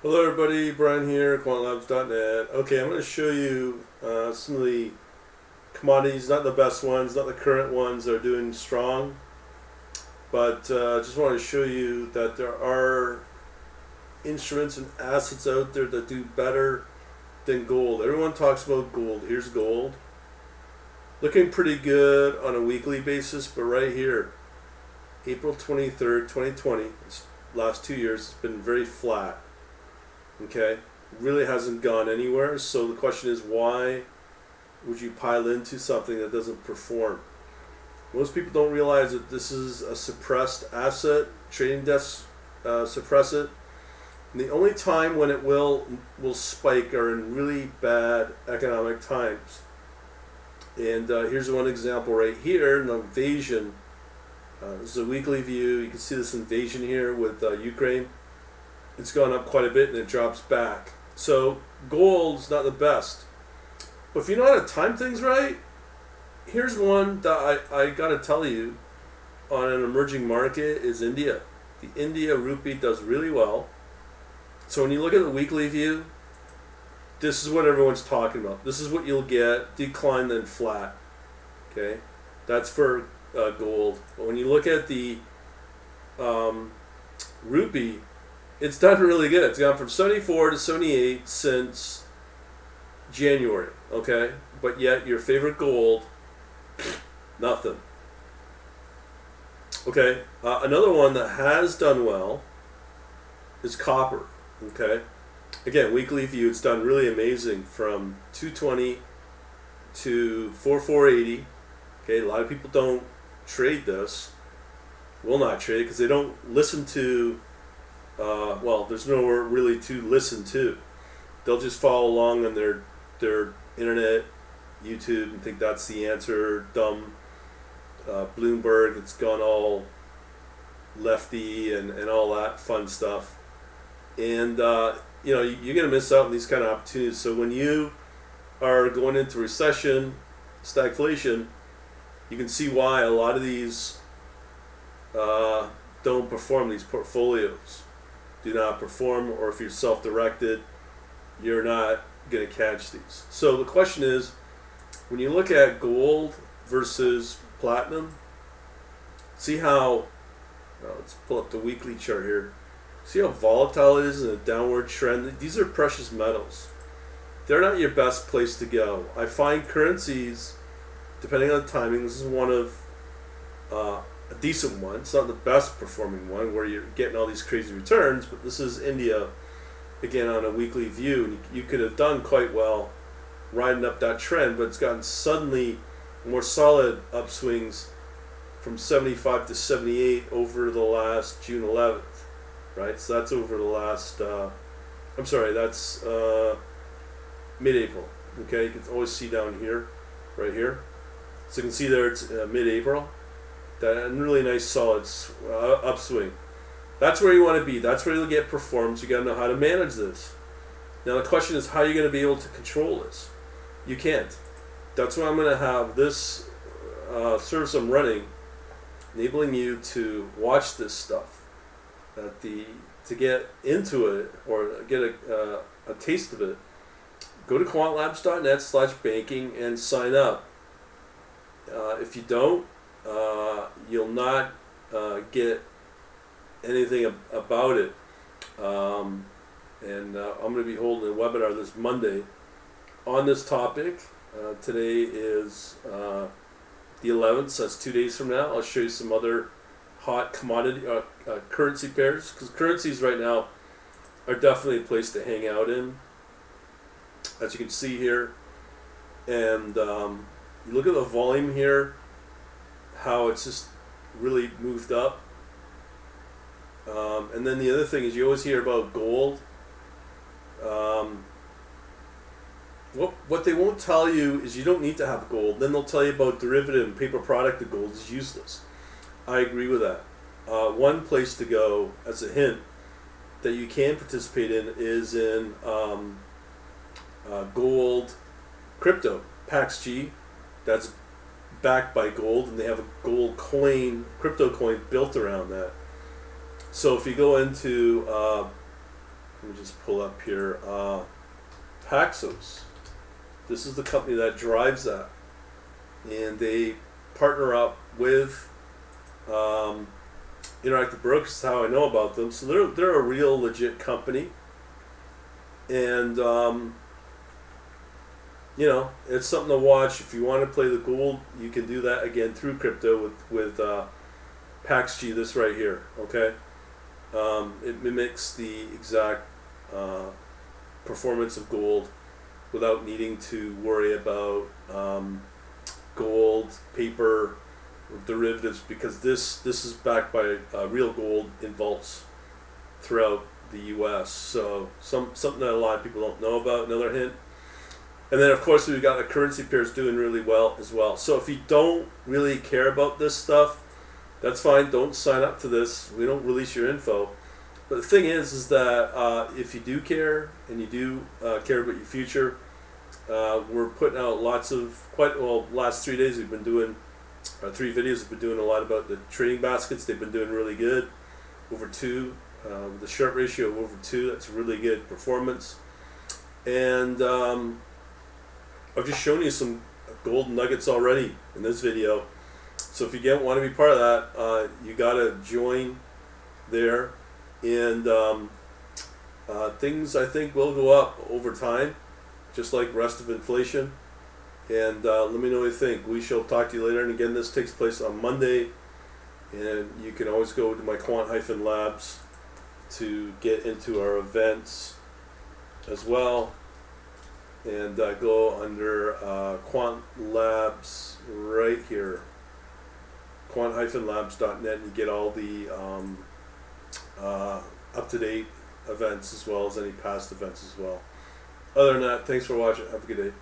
Hello everybody, Brian here, quantlabs.net. Okay, I'm going to show you some of the commodities, not the best ones, not the current ones that are doing strong, but just want to show you that there are instruments and assets out there that do better than gold. Everyone talks about gold. Here's gold. Looking pretty good on a weekly basis, but right here, April 23rd, 2020, last 2 years, it's been very flat. Okay, really hasn't gone anywhere. So the question is, why would you pile into something that doesn't perform? Most people don't realize that this is a suppressed asset. Trading desks suppress it. And the only time when it will spike are in really bad economic times. And here's one example right here: an invasion. This is a weekly view. You can see this invasion here with Ukraine. It's gone up quite a bit and it drops back. So gold's not the best. But if you know how to time things right, here's one that I gotta tell you on an emerging market is India. The India rupee does really well. So when you look at the weekly view, this is what everyone's talking about. This is what you'll get: decline then flat. Okay, that's for gold. But when you look at the rupee, it's done really good. It's gone from 74 to 78 since January, okay? But yet your favorite gold, nothing. Okay, another one that has done well is copper, okay? Again, weekly view, it's done really amazing from 220 to 4480. Okay, a lot of people don't trade this, will not trade because they don't listen to there's nowhere really to listen to. They'll just follow along on their internet, YouTube, and think that's the answer. Dumb Bloomberg, it's gone all lefty and all that fun stuff. And you're going to miss out on these kind of opportunities. So when you are going into recession, stagflation, you can see why a lot of these don't perform. These portfolios do not perform, or if you're self-directed, you're not going to catch these. So the question is, when you look at gold versus platinum, see how, let's pull up the weekly chart here, see how volatile it is in a downward trend. These are precious metals. They're not your best place to go. I find currencies, depending on the timing, this is one of a decent one. It's not the best performing one where you're getting all these crazy returns, but this is India, again, on a weekly view, and you could have done quite well riding up that trend, but it's gotten suddenly more solid upswings from 75 to 78 over the last June 11th, right? So that's over the last, that's mid-April, okay? You can always see down here, right here. So you can see there it's mid-April. That really nice solid upswing. That's where you want to be. That's where you'll get performance. You got to know how to manage this. Now the question is, how are you going to be able to control this? You can't. That's why I'm going to have this service I'm running, enabling you to watch this stuff, to get into it or get a taste of it. Go to quantlabs.net/banking and sign up. If you don't, you'll not get anything about it. I'm going to be holding a webinar this Monday on this topic. Today is the 11th, so that's 2 days from now. I'll show you some other hot commodity currency pairs, because currencies right now are definitely a place to hang out in, as you can see here. And you look at the volume here, how it's just really moved up. And then the other thing is, you always hear about gold. What they won't tell you is you don't need to have gold. Then they'll tell you about derivative and paper product that gold is useless. I agree with that. One place to go, as a hint, that you can participate in is in gold crypto. PaxG, that's backed by gold, and they have a gold coin, crypto coin built around that. So if you go into Let me just pull up here. Paxos. This is the company that drives that, and they partner up with Interactive Brokers. Is how I know about them. So they're a real legit company, and you know, it's something to watch. If you want to play the gold, you can do that again through crypto with PaxG. This right here, okay. It mimics the exact performance of gold without needing to worry about gold, paper, or derivatives, because this is backed by real gold in vaults throughout the U.S. So something that a lot of people don't know about. Another hint. And then of course we've got the currency pairs doing really well as well. So if you don't really care about this stuff, that's fine. Don't sign up to this. We don't release your info. But the thing is that if you do care and you do care about your future, we're putting out lots of last 3 days we've been doing 3 videos. We've been doing a lot about the trading baskets. They've been doing really good, over 2, with the Sharpe ratio of over 2. That's really good performance. And I've just shown you some golden nuggets already in this video. So if you want to be part of that, you gotta join there, and things I think will go up over time, just like the rest of inflation. And let me know what you think. We shall talk to you later. And again, this takes place on Monday, and you can always go to my quant-labs to get into our events as well. And go under Quant Labs right here, quant-labs.net, and you get all the up-to-date events as well as any past events as well. Other than that, thanks for watching. Have a good day.